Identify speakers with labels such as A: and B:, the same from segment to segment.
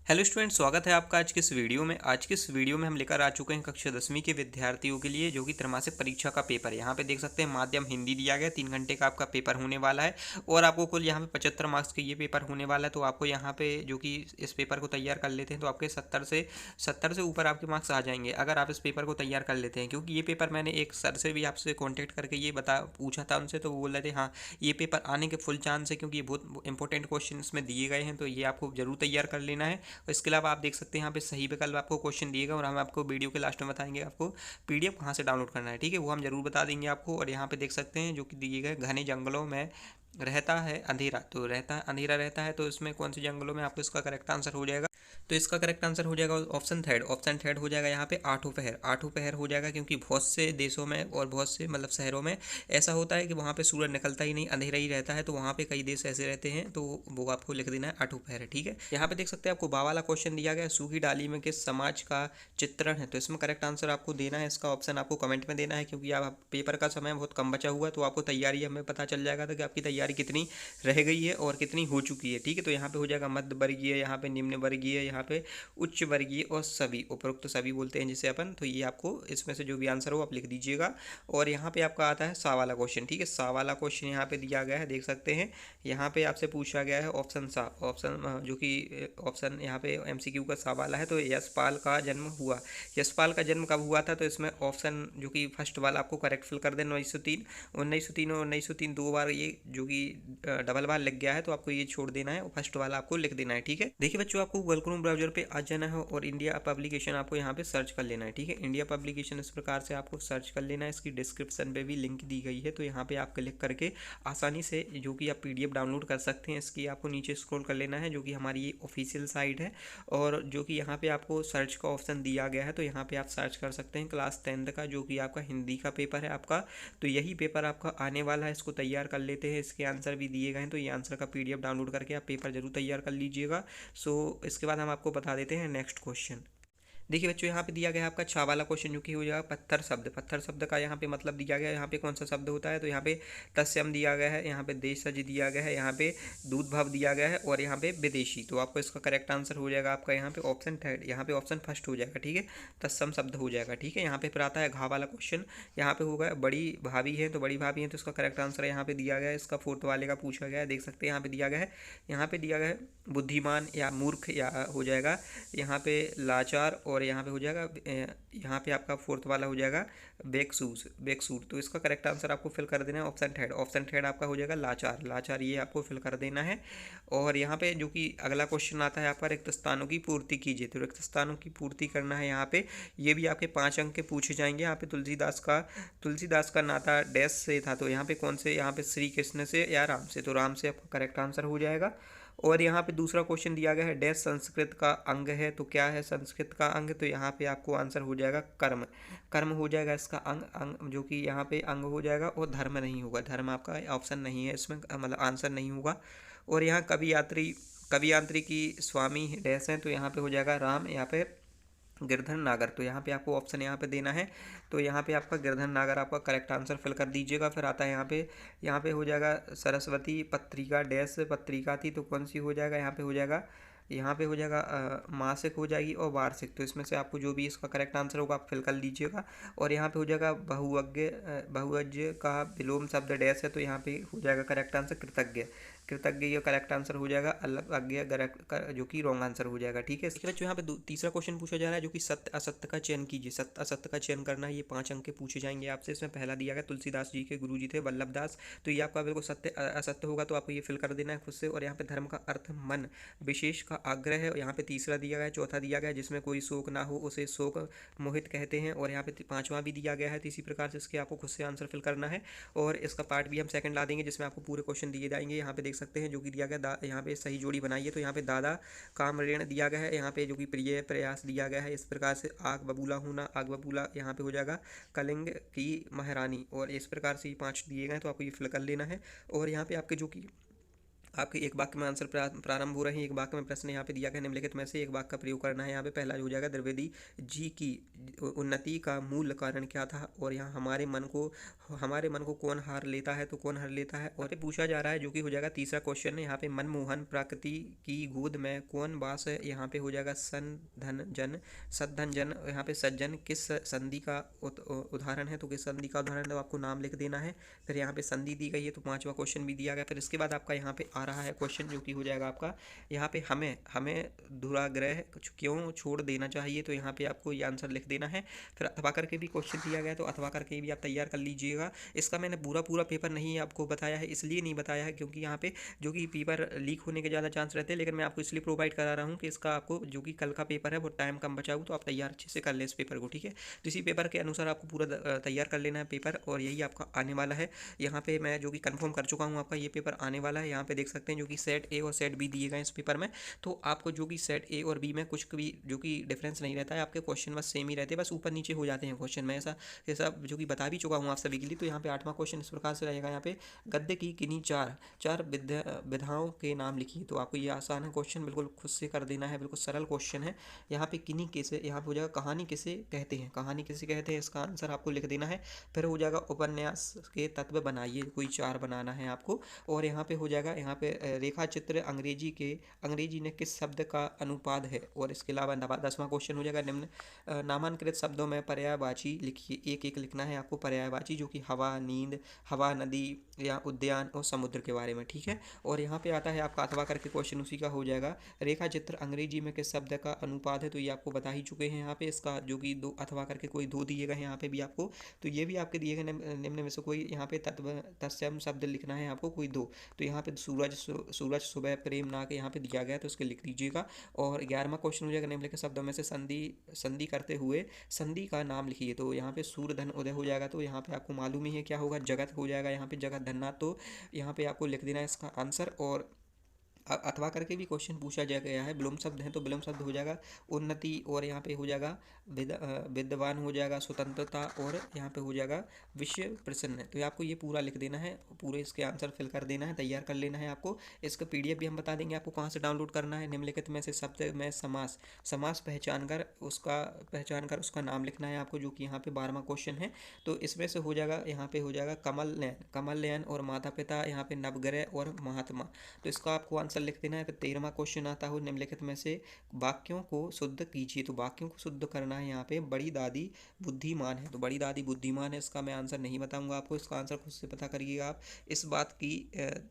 A: Hello student, स्वागत है आपका आज के इस वीडियो में। आज के इस वीडियो में हम लेकर आ चुके हैं कक्षा 10वीं के विद्यार्थियों के लिए जो कि त्रैमासिक परीक्षा का पेपर। यहाँ पे देख सकते हैं माध्यम हिंदी दिया गया, 3 घंटे का आपका पेपर होने वाला है और आपको कुल यहाँ पे 75 मार्क्स का ये पेपर होने वाला है। तो आपको यहाँ पे जो कि इस पेपर को तैयार कर लेते हैं तो आपके 70 से ऊपर आपके मार्क्स आ जाएंगे अगर आप इस पेपर को तैयार कर लेते हैं। क्योंकि ये पेपर मैंने एक सर से भी आपसे कॉन्टैक्ट करके ये पूछा था उनसे, तो वो बोल रहे थे हाँ ये पेपर आने के फुल चांस है, क्योंकि ये बहुत इंपॉर्टेंट क्वेश्चन इसमें दिए गए हैं, तो ये आपको जरूर तैयार कर लेना है। और इसके अलावा आप देख सकते हैं यहाँ पे सही विकल्प आपको क्वेश्चन दिएगा और हम आपको वीडियो के लास्ट में बताएंगे आपको पीडीएफ कहाँ से डाउनलोड करना है। ठीक है, वो हम जरूर बता देंगे आपको। और यहाँ पे देख सकते हैं जो कि दिए गए घने जंगलों में रहता है अंधेरा, तो अंधेरा रहता है, तो इसमें कौन से जंगलों में आपको इसका करेक्ट आंसर हो जाएगा। तो इसका करेक्ट आंसर हो जाएगा ऑप्शन थर्ड हो जाएगा यहाँ पे आठों पहर हो जाएगा। क्योंकि बहुत से देशों में और बहुत से मतलब शहरों में ऐसा होता है कि वहाँ पे सूरज निकलता ही नहीं, अंधेरा ही रहता है। तो वहाँ पे कई देश ऐसे रहते हैं, तो वो आपको लिख देना है आठों पहर। ठीक है, यहाँ पे देख सकते हैं आपको बा वाला क्वेश्चन दिया गया है, सूखी डाली में किस समाज का चित्रण है। तो इसमें करेक्ट आंसर आपको देना है, इसका ऑप्शन आपको कमेंट में देना है। क्योंकि आप पेपर का समय बहुत कम बचा हुआ है, तो आपको तैयारी हमें पता चल जाएगा था कि आपकी तैयारी कितनी रह गई है और कितनी हो चुकी है। ठीक है, तो यहाँ पे हो जाएगा मध्य वर्गीय, यहाँ पे निम्न वर्गीय, यहाँ पे उच्च वर्गीय और सभी, उपरोक्त सभी बोलते हैं जिसे अपन। तो ये आपको इसमें से जो भी आंसर हो आप लिख दीजिएगा। और यहाँ पे आपका आता है सा वाला क्वेश्चन। ठीक है, सा वाला क्वेश्चन यहाँ पे दिया गया है, देख सकते हैं यहाँ पे आपसे पूछा गया है ऑप्शन सा, ऑप्शन जो कि ऑप्शन यहाँ पे एमसीक्यू का सा वाला है। तो यशपाल का जन्म हुआ, यशपाल का जन्म कब हुआ था। तो इसमें ऑप्शन जो कि फर्स्ट वाला आपको करेक्ट फिल कर देना, 1903 और 1903 दो बार ये जो कि डबल बार लग गया है, तो आपको ये छोड़ देना है और फर्स्ट वाला आपको लिख देना है। ठीक है, देखिए बच्चों, आपको गूगल क्रोम ब्राउजर पे आ जाना है और इंडिया पब्लिकेशन आपको यहाँ पे सर्च कर लेना है। ठीक है, इंडिया पब्लिकेशन इस प्रकार से आपको सर्च कर लेना है, इसकी डिस्क्रिप्शन पे भी लिंक दी गई है। तो यहाँ पे आप क्लिक करके आसानी से जो कि आप पीडीएफ डाउनलोड कर सकते हैं। इसकी आपको नीचे स्क्रॉल कर लेना है, जो कि हमारी ये ऑफिशियल साइट है। और जो कि यहाँ पे आपको सर्च का ऑप्शन दिया गया है, तो यहाँ पे आप सर्च कर सकते हैं क्लास 10th का, जो कि आपका हिंदी का पेपर है आपका। तो यही पेपर आपका आने वाला है, इसको तैयार कर लेते हैं। इसके आंसर भी दिए गए हैं, तो ये आंसर का पीडीएफ डाउनलोड करके आप पेपर जरूर तैयार कर लीजिएगा। सो इसके बाद हम आपको बता देते हैं नेक्स्ट क्वेश्चन। देखिए बच्चों, यहाँ पे दिया गया है आपका छा वाला क्वेश्चन, जो कि हो जाएगा पत्थर शब्द का यहाँ पे मतलब दिया गया है। यहाँ पे कौन सा शब्द होता है, तो यहाँ पे तत्सम दिया गया है, यहाँ पे देशज दिया गया है, यहाँ पे दूध भाव दिया गया है और यहाँ पे विदेशी। तो आपको इसका करेक्ट आंसर हो जाएगा आपका यहाँ पे ऑप्शन थर्ड, यहाँ पे ऑप्शन फर्स्ट हो जाएगा। ठीक है, तत्सम शब्द हो जाएगा। ठीक है, यहाँ पे फिर आता है घा वाला क्वेश्चन, यहाँ पे होगा बड़ी भाभी है, तो बड़ी भाभी है, तो इसका करेक्ट आंसर यहाँ पे दिया गया है। इसका फोर्थ वाले का पूछा गया है, देख सकते हैं यहाँ पे दिया गया है, यहाँ पे दिया गया है बुद्धिमान या मूर्ख या हो जाएगा यहाँ पे लाचार, और यहाँ पे हो जाएगा यहाँ पे आपका फोर्थ वाला हो जाएगा बेकसूर। तो इसका करेक्ट आंसर आपको फिल कर देना है ऑप्शन थर्ड आपका हो जाएगा लाचार, ये आपको फिल कर देना है। और यहाँ पे जो कि अगला क्वेश्चन आता है आपका रिक्त स्थानों की पूर्ति कीजिए। तो रिक्त स्थानों की पूर्ति करना है यहाँ पे, ये भी आपके 5 अंक के पूछे जाएंगे। यहाँ पे तुलसीदास का नाता डैश से था, तो यहाँ पे कौन से, यहाँ पे श्री कृष्ण से या राम से, तो राम से आपका करेक्ट आंसर हो जाएगा। और यहाँ पे दूसरा क्वेश्चन दिया गया है डैश संस्कृत का अंग है, तो क्या है संस्कृत का अंग, तो यहाँ पे आपको आंसर हो जाएगा कर्म हो जाएगा इसका अंग जो कि यहाँ पे अंग हो जाएगा। और धर्म नहीं होगा, धर्म आपका ऑप्शन नहीं है इसमें, मतलब आंसर नहीं होगा। और यहाँ कवि यात्री की स्वामी डैश हैं, तो यहाँ पे हो जाएगा राम, यहाँ पे गिरधर नागर। तो यहाँ पे आपको ऑप्शन यहाँ पे देना है, तो यहाँ पे आपका गिरधर नागर आपका करेक्ट आंसर फिल कर दीजिएगा। फिर आता है यहाँ पे हो जाएगा सरस्वती पत्रिका डैश पत्रिका थी, तो कौन सी हो जाएगा, यहाँ पे हो जाएगा मासिक हो जाएगी और वार्षिक। तो इसमें से आपको जो भी इसका करेक्ट आंसर होगा आप फिल कर लीजिएगा। और यहाँ पे हो जाएगा बहुअज्ञ का विलोम शब्द डैश है, तो यहाँ पे हो जाएगा करेक्ट आंसर कृतज्ञ ये करेक्ट आंसर हो जाएगा। अज्ञ जो कि रॉन्ग आंसर हो जाएगा। ठीक है, इसके बाद जो यहाँ पे तीसरा क्वेश्चन पूछा जा रहा है, जो कि सत्य असत्य का चयन कीजिए। सत्य असत्य का चयन करना है, ये 5 अंक के पूछे जाएंगे आपसे। इसमें पहला दिया गया तुलसीदास जी के गुरु जी थे वल्लभ दास, तो ये आपका बिल्कुल सत्य असत्य होगा, तो आपको ये फिल कर देना है खुद से। और यहाँ पे धर्म का अर्थ मन विशेष का आग्रह है, यहाँ पे तीसरा दिया गया है। चौथा दिया गया है जिसमें कोई शोक ना हो उसे शोक मोहित कहते हैं। और यहाँ पे पांचवा भी दिया गया है, तो इसी प्रकार से इसके आपको खुद से आंसर फिल करना है। और इसका पार्ट भी हम सेकंड ला देंगे, जिसमें आपको पूरे क्वेश्चन दिए जाएंगे। यहाँ पे देख सकते हैं जो कि दिया गया यहाँ पे सही जोड़ी बनाइए, तो यहाँ पे दादा काम ऋण दिया गया है, यहाँ पे जो कि प्रिय प्रयास दिया गया है। इस प्रकार से आग बबूला होना, आग बबूला यहाँ पे हो जाएगा कलिंग की महारानी। और इस प्रकार से ये 5 दिए गए, तो आपको ये फिल कर लेना है। और यहाँ पे आपके जो कि आपके एक वाक्य में आंसर प्रारंभ हो रहे हैं। एक वाक्य में प्रश्न यहाँ पे दिया गया, निम्नलिखित में से एक वाक्य का प्रयोग करना है। यहाँ पे पहला हो जाएगा, द्विवेदी जी की उन्नति का मूल कारण क्या था। और यहाँ हमारे मन को कौन हार लेता है, तो कौन हार लेता है और पूछा जा रहा है, जो कि हो जाएगा तीसरा क्वेश्चन है। यहाँ पे मनमोहन प्रकृति की गोद में कौन वास है। यहाँ पे हो जाएगा सद्धन जन। यहाँ पे सज्जन किस संधि का उदाहरण है, तो किस संधि का उदाहरण है, तो आपको नाम लिख देना है। फिर यहाँ पे संधि दी गई है, तो पांचवा क्वेश्चन भी दिया गया। फिर इसके बाद आपका यहाँ पे आ रहा है क्वेश्चन, जो कि हो जाएगा आपका यहाँ पे हमें दुराग्रह क्यों छोड़ देना चाहिए, तो यहाँ पे आपको ये आंसर लिख देना है। फिर अथवा करके भी क्वेश्चन दिया गया, तो अथवा करके भी आप तैयार कर लीजिएगा। इसका मैंने पूरा पेपर नहीं आपको बताया है, इसलिए नहीं बताया है क्योंकि यहाँ पे जो कि पेपर लीक होने के ज़्यादा चांस रहते हैं, लेकिन मैं आपको इसलिए प्रोवाइड करा रहा हूँ कि इसका आपको जो कि कल का पेपर है वो टाइम कम बचा हो, तो आप तैयार अच्छे से कर लें इस पेपर को, ठीक है। तो इसी पेपर के अनुसार आपको पूरा तैयार कर लेना है पेपर, और यही आपका आने वाला है। यहाँ पे मैं जो कि कंफर्म कर चुका हूँ, आपका ये पेपर आने वाला है। यहाँ पे देख सकते हैं जो कि सेट ए और सेट बी दिए गए इस पेपर में। तो आपको जो कि सेट ए और बी में कुछ भी जो कि डिफरेंस नहीं रहता है, आपके क्वेश्चन बस सेम ही रहते हैं, बस ऊपर नीचे हो जाते हैं क्वेश्चन में। ऐसा जो कि बता भी चुका हूँ आप सभी के लिए। तो यहाँ पे 8वां क्वेश्चन इस प्रकार से रहेगा, यहाँ पे गद्य की किन्हीं चार विधाओं के नाम लिखिए। तो आपको ये आसान है क्वेश्चन, बिल्कुल खुद से कर देना है, बिल्कुल सरल क्वेश्चन है। यहाँ पे किन्हीं किसे, यहाँ पे हो जाएगा कहानी किसे कहते हैं, कहानी किसे कहते हैं, इसका आंसर आपको लिख देना है। फिर हो जाएगा उपन्यास के तत्व बनाइए, कोई 4 बनाना है आपको। और यहाँ पे हो जाएगा, यहाँ पे रेखा चित्र अंग्रेजी ने किस शब्द का अनुपाद है। और इसके अलावा 10वां क्वेश्चन हो जाएगा, निम्न नामांकित शब्दों में पर्यायवाची लिखिए। एक एक लिखना है आपको पर्यायवाची, जो कि हवा, नींद, हवा, नदी या उद्यान और समुद्र के बारे में, ठीक है। और यहाँ पे आता है आपका अथवा करके क्वेश्चन, उसी का हो जाएगा, रेखा चित्र अंग्रेजी में किस शब्द का अनुपाद है। तो ये आपको बता ही चुके हैं यहाँ पे, इसका जो कि 2 अथवा करके कोई 2 दिए गए हैं यहाँ पे भी आपको। तो ये भी आपके दिए गए निम्न में से कोई यहाँ पे तत्सम शब्द लिखना है आपको, कोई 2। तो यहाँ पे सूरज, सुबह, प्रेम, ना के यहाँ पे दिया गया, तो उसके लिख दीजिएगा। और 11वां क्वेश्चन हो जाएगा, निम्नलिखित शब्दों में से संधि करते हुए संधि का नाम लिखिए। तो यहाँ पे सूर्य धन उदय हो जाएगा, तो यहाँ पे आपको मालूम ही है क्या होगा, जगत हो जाएगा यहाँ पे, जगत धन्ना। तो यहाँ पे आपको लिख देना है इसका आंसर। और अथवा करके भी क्वेश्चन पूछा जा गया है, विलोम शब्द है तो विलोम शब्द हो जाएगा उन्नति। और यहाँ पे हो जाएगा विद्वान, हो जाएगा स्वतंत्रता। और यहाँ पे हो जाएगा विश्व प्रसन्न। तो आपको ये पूरा लिख देना है, पूरे इसके आंसर फिल कर देना है, तैयार कर लेना है आपको। इसका PDF भी हम बता देंगे आपको कहाँ से डाउनलोड करना है। निम्नलिखित में से शब्द में समास पहचान कर उसका नाम लिखना है आपको, जो कि यहाँ पे 12वां क्वेश्चन है। तो इसमें से हो जाएगा, यहाँ पे हो जाएगा कमल नयन और माता पिता, यहाँ पे नवग्रह और महात्मा। तो इसका आपको आंसर लिख देना है। फिर 13वां क्वेश्चन आता है, निम्नलिखित में से वाक्यों को शुद्ध कीजिए। तो वाक्यों को शुद्ध करना है यहाँ पे, बड़ी दादी बुद्धिमान है। तो बड़ी दादी बुद्धिमान है, इसका मैं आंसर नहीं बताऊंगा आपको, इसका आंसर खुद से पता करिएगा आप। इस बात की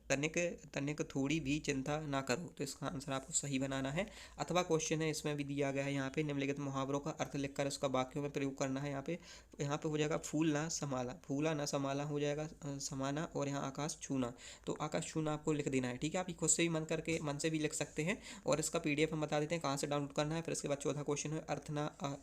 A: तनिक थोड़ी भी चिंता ना करो। तो इसका आंसर आपको सही बनाना है। अथवा क्वेश्चन है, इसमें भी दिया गया है यहाँ पे, निम्नलिखित मुहावरों का अर्थ लिखकर उसका वाक्यों में प्रयोग करना है। यहाँ पे हो जाएगा फूला ना समाला हो जाएगा समाना। और यहाँ आकाश छूना, तो आकाश छूना आपको लिख देना है, ठीक है। आप खुद से भी मन से भी लिख सकते हैं। और इसका PDF हम बता देते हैं कहाँ से डाउनलोड करना है। फिर इसके बाद 14 क्वेश्चन है,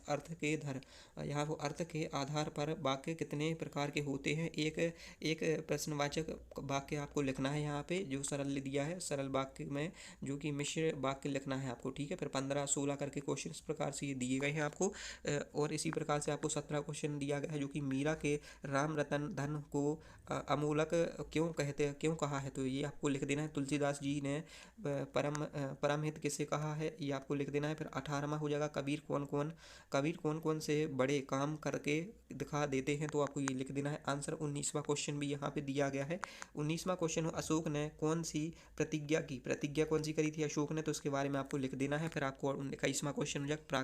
A: अर्थ के धर, यहाँ वो अर्थ के आधार पर वाक्य कितने प्रकार के होते हैं। एक प्रश्नवाचक वाक्य आपको लिखना है यहाँ पे, जो सरल दिया है, सरल वाक्य में जो कि मिश्र वाक्य लिखना है आपको, ठीक है। फिर 15-16 करके क्वेश्चन इस प्रकार से ये दिए गए हैं आपको। और इसी प्रकार से आपको 17 क्वेश्चन दिया गया है, जो कि मीरा के राम रतन धन को अमूलक क्यों कहा है। तो ये आपको लिख देना है। तुलसीदास जी ने परम हित किसे कहा है, ये आपको लिख देना है। फिर 18वां हो जाएगा, कबीर कौन कौन से बड़े काम करके दिखा देते हैं। तो आपको ये लिख देना है आंसर। 19वां क्वेश्चन भी यहाँ पे दिया गया है। 19वां क्वेश्चन, अशोक ने कौन सी प्रतिज्ञा कौन सी करी थी अशोक ने, तो उसके बारे में आपको लिख देना है। फिर आपको 21वां क्वेश्चन हो जाएगा,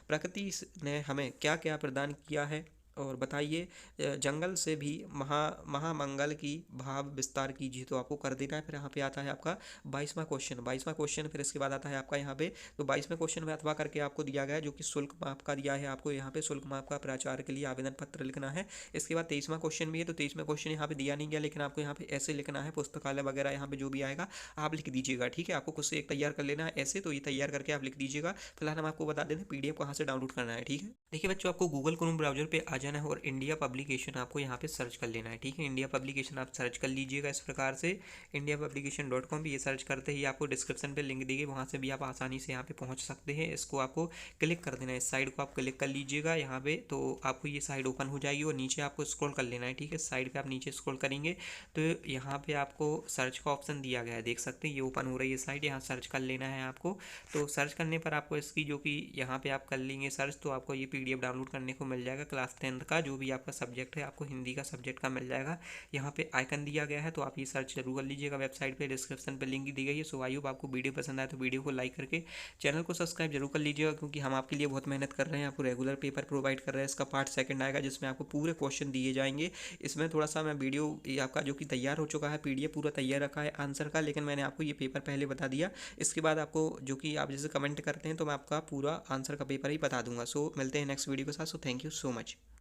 A: प्रकृति ने हमें क्या क्या प्रदान किया है और बताइए। जंगल से भी महामंगल की भाव विस्तार कीजिए। तो आपको कर देना है। फिर यहाँ पे आता है आपका 22वां क्वेश्चन। फिर इसके बाद आता है आपका यहाँ पे, तो 22वें क्वेश्चन में अथवा करके आपको दिया गया है, जो कि शुल्क माफ का दिया है आपको। यहाँ पे शुल्क माफ का प्राचार्य के लिए आवेदन पत्र लिखना है। इसके बाद 23वां क्वेश्चन भी है, तो 23वें क्वेश्चन यहाँ पे दिया नहीं गया, लेकिन आपको यहाँ पे ऐसे लिखना है, पुस्तकालय वगैरह यहाँ पे जो भी आएगा आप लिख दीजिएगा, ठीक है। आपको खुद से एक तैयार कर लेना है ऐसे, तो ये तैयार करके आप लिख दीजिएगा। फिलहाल हम आपको बता देते हैं PDF कहाँ से डाउनलोड करना है, ठीक है। देखिए बच्चों, आपको गूगल क्रोम ब्राउजर पे आ जाना है और इंडिया पब्लिकेशन आपको यहाँ पे सर्च कर लेना है। ठीक है, इंडिया पब्लिकेशन आप सर्च कर लीजिएगा इस प्रकार से indiapublication.com पे। ये सर्च करते ही आपको डिस्क्रिप्शन पे लिंक दी गई, वहाँ से भी आप आसानी से यहाँ पे पहुँच सकते हैं। इसको आपको क्लिक कर देना है, इस साइड को आप क्लिक कर लीजिएगा यहाँ पे, तो आपको ये साइड ओपन हो जाएगी और नीचे आपको स्क्रॉल कर लेना है। ठीक है, साइड पे आप नीचे स्क्रॉल करेंगे तो यहाँ पे आपको सर्च का ऑप्शन दिया गया है, देख सकते हैं ये ओपन हो रही है साइड, यहाँ सर्च कर लेना है आपको। तो सर्च करने पर आपको इसकी जो कि यहाँ पे आप कर लेंगे सर्च, तो आपको ये PDF डाउनलोड करने को मिल जाएगा क्लास 10th का, जो भी आपका सब्जेक्ट है, आपको हिंदी का सब्जेक्ट का मिल जाएगा। यहाँ पे आइकन दिया गया है, तो आप ये सर्च जरूर कर लीजिएगा। वेबसाइट पे डिस्क्रिप्शन पे लिंक दी गई है। सो आई होप आपको वीडियो पसंद आए तो वीडियो को लाइक करके चैनल को सब्सक्राइब जरूर कर लीजिएगा, क्योंकि हम आपके लिए बहुत मेहनत कर रहे हैं, आपको रेगुलर पेपर प्रोवाइड कर रहे हैं। इसका पार्ट 2 आएगा जिसमें आपको पूरे क्वेश्चन दिए जाएंगे। इसमें थोड़ा सा मैं वीडियो आपका जो कि तैयार हो चुका है, PDF पूरा तैयार रखा है आंसर का, लेकिन मैंने आपको ये पेपर पहले बता दिया। इसके बाद आपको जो कि आप जैसे कमेंट करते हैं तो मैं आपका पूरा आंसर का पेपर ही बता दूंगा। सो मिलते हैं नेक्स्ट वीडियो के साथ। So thank you so much.